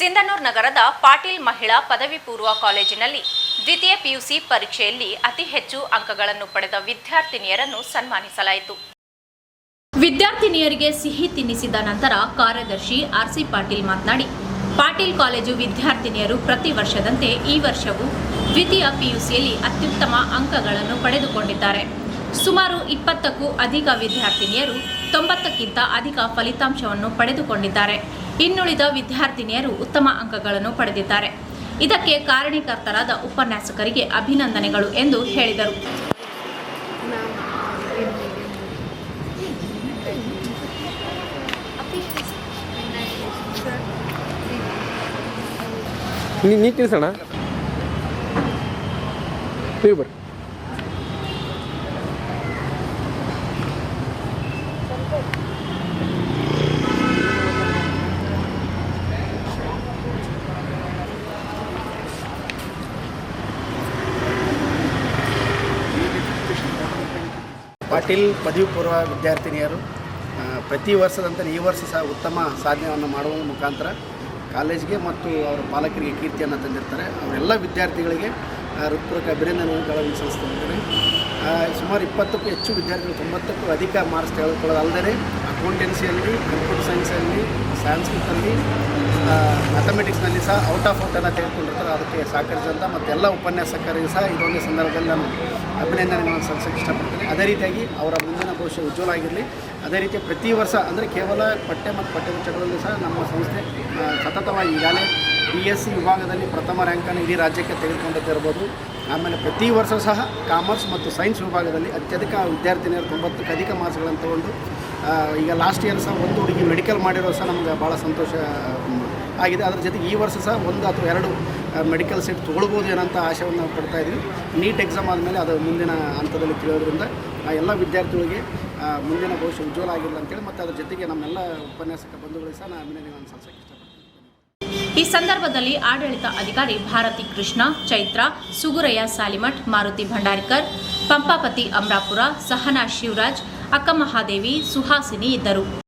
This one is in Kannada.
ಸಿಂಧನೂರು ನಗರದ ಪಾಟೀಲ್ ಮಹಿಳಾ ಪದವಿ ಪೂರ್ವ ಕಾಲೇಜಿನಲ್ಲಿ ದ್ವಿತೀಯ ಪಿಯುಸಿ ಪರೀಕ್ಷೆಯಲ್ಲಿ ಅತಿ ಹೆಚ್ಚು ಅಂಕಗಳನ್ನು ಪಡೆದ ವಿದ್ಯಾರ್ಥಿನಿಯರನ್ನು ಸನ್ಮಾನಿಸಲಾಯಿತು. ವಿದ್ಯಾರ್ಥಿನಿಯರಿಗೆ ಸಿಹಿ ತಿನ್ನಿಸಿದ ನಂತರ ಕಾರ್ಯದರ್ಶಿ ಆರ್.ಸಿ. ಪಾಟೀಲ್ ಮಾತನಾಡಿ, ಪಾಟೀಲ್ ಕಾಲೇಜು ವಿದ್ಯಾರ್ಥಿನಿಯರು ಪ್ರತಿ ವರ್ಷದಂತೆ ಈ ವರ್ಷವೂ ದ್ವಿತೀಯ ಪಿಯುಸಿಯಲ್ಲಿ ಅತ್ಯುತ್ತಮ ಅಂಕಗಳನ್ನು ಪಡೆದುಕೊಂಡಿದ್ದಾರೆ. ಸುಮಾರು 20ಕ್ಕೂ ಅಧಿಕ ವಿದ್ಯಾರ್ಥಿನಿಯರು 90ಕ್ಕಿಂತ ಅಧಿಕ ಫಲಿತಾಂಶವನ್ನು ಪಡೆದುಕೊಂಡಿದ್ದಾರೆ. ಇನ್ನುಳಿದ ವಿದ್ಯಾರ್ಥಿನಿಯರು ಉತ್ತಮ ಅಂಕಗಳನ್ನು ಪಡೆದಿದ್ದಾರೆ. ಇದಕ್ಕೆ ಕಾರಣೀಕರ್ತರಾದ ಉಪನ್ಯಾಸಕರಿಗೆ ಅಭಿನಂದನೆಗಳು ಎಂದು ಹೇಳಿದರು. ಪಾಟೀಲ್ ಪದವಿ ಪೂರ್ವ ವಿದ್ಯಾರ್ಥಿನಿಯರು ಪ್ರತಿ ವರ್ಷದಂತೆ ಈ ವರ್ಷ ಸಹ ಉತ್ತಮ ಸಾಧನೆಯನ್ನು ಮಾಡುವ ಮುಖಾಂತರ ಕಾಲೇಜಿಗೆ ಮತ್ತು ಅವರ ಪಾಲಕರಿಗೆ ಕೀರ್ತಿಯನ್ನು ತಂದಿರ್ತಾರೆ. ಅವರೆಲ್ಲ ವಿದ್ಯಾರ್ಥಿಗಳಿಗೆ ಹೃತ್ಪೂರ್ವಕ ಅಭಿನಂದನೆಗಳನ್ನು ಸಲ್ಲಿಸ್ತಿದ್ದಾರೆ. ಸುಮಾರು 20ಕ್ಕೂ ಹೆಚ್ಚು ವಿದ್ಯಾರ್ಥಿಗಳು 90ಕ್ಕೂ ಅಧಿಕ ಮಾರ್ಕ್ಸ್ ತೆಗೆದುಕೊಳ್ಳೋದಲ್ಲದೆ ಅಕೌಂಟೆನ್ಸಿಯಲ್ಲಿ, ಕಂಪ್ಯೂಟರ್ ಸೈನ್ಸಲ್ಲಿ, ಸಂಸ್ಕೃತದಲ್ಲಿ, ಮ್ಯಾಥಮೆಟಿಕ್ಸ್ನಲ್ಲಿ ಸಹ ಔಟ್ ಆಫ್ ಔಟನ್ನು ತೆಗೆದುಕೊಂಡಿರ್ತಾರೆ. ಅದಕ್ಕೆ ಸಹಕರಿಸಿದಂಥ ಮತ್ತು ಎಲ್ಲ ಉಪನ್ಯಾಸಕರಿಗೆ ಸಹ ಇದೊಂದು ಸಂದರ್ಭದಲ್ಲಿ ನಾನು ಅಭಿನಂದನೆಗಳನ್ನು ಸಲ್ಲಿಸೋಕ್ಕೆ ಇಷ್ಟಪಡ್ತೀನಿ. ಅದೇ ರೀತಿಯಾಗಿ ಅವರ ಮುಂದಿನ ಭವಿಷ್ಯ ಉಜ್ವಲ ಆಗಿರಲಿ. ಅದೇ ರೀತಿ ಪ್ರತಿ ವರ್ಷ ಅಂದರೆ ಕೇವಲ ಪಠ್ಯ ಮತ್ತು ಪಠ್ಯಪುಸ್ತಕಗಳಲ್ಲಿ ಸಹ ನಮ್ಮ ಸಂಸ್ಥೆ ಸತತವಾಗಿ ಈಗಾಗಲೇ BSc ವಿಭಾಗದಲ್ಲಿ ಪ್ರಥಮ ರ್ಯಾಂಕನ್ನು ಇಡೀ ರಾಜ್ಯಕ್ಕೆ ತೆಗೆದುಕೊಂಡಿದ್ದಿರ್ಬೋದು. ಆಮೇಲೆ ಪ್ರತಿ ವರ್ಷ ಸಹ ಕಾಮರ್ಸ್ ಮತ್ತು ಸೈನ್ಸ್ ವಿಭಾಗದಲ್ಲಿ ಅತ್ಯಧಿಕ ವಿದ್ಯಾರ್ಥಿನಿಯರು 90ಕ್ಕೂ ಅಧಿಕ ಮಾರ್ಕ್ಸ್ಗಳನ್ನು ತಗೊಂಡು ಈಗ ಲಾಸ್ಟ್ ಇಯರ್ ಸಹ ಒಂದು ಹುಡುಗಿ ಮೆಡಿಕಲ್ ಮಾಡಿರೋ ಸಹ ನಮಗೆ ಭಾಳ ಸಂತೋಷ ಆಗಿದೆ. ಅದರ ಜೊತೆಗೆ ಈ ವರ್ಷ ಸಹ 1 ಅಥವಾ 2 ಮೆಡಿಕಲ್ ಸೀಟ್ ತೊಗೊಳ್ಬೋದು ಏನಂತ ಆಶಯವನ್ನು ಪಡ್ತಾಯಿದ್ವಿ. ನೀಟ್ ಎಕ್ಸಾಮ್ ಆದಮೇಲೆ ಅದು ಮುಂದಿನ ಹಂತದಲ್ಲಿ ತಿಳಿಯೋದ್ರಿಂದ ಎಲ್ಲ ವಿದ್ಯಾರ್ಥಿಗಳಿಗೆ ಮುಂದಿನ ಭವಿಷ್ಯ ಉಜ್ವಲ ಆಗಿಲ್ಲ ಅಂತೇಳಿ ಮತ್ತು ಅದರ ಜೊತೆಗೆ ನಮ್ಮೆಲ್ಲ ಉಪನ್ಯಾಸಕ ಬಂಧುಗಳಿಗೆ ಸಹ ನಾನು ಅಭಿನಂದನೆಗಳನ್ನು ಸಲ್ಲಿಸೋಕ್ಕೆ ಇಷ್ಟಪಡ್ತೀನಿ. ಈ ಸಂದರ್ಭದಲ್ಲಿ ಆಡಳಿತ ಅಧಿಕಾರಿ ಭಾರತಿ ಕೃಷ್ಣ, ಚೈತ್ರ, ಸುಗುರಯ್ಯ ಸಾಲಿಮಠ್, ಮಾರುತಿ ಭಂಡಾರಿಕರ್, ಪಂಪಾಪತಿ ಅಮ್ರಾಪುರ, ಸಹನಾ ಶಿವರಾಜ್, ಅಕ್ಕಮಹಾದೇವಿ, ಸುಹಾಸಿನಿ ಇದ್ದರು.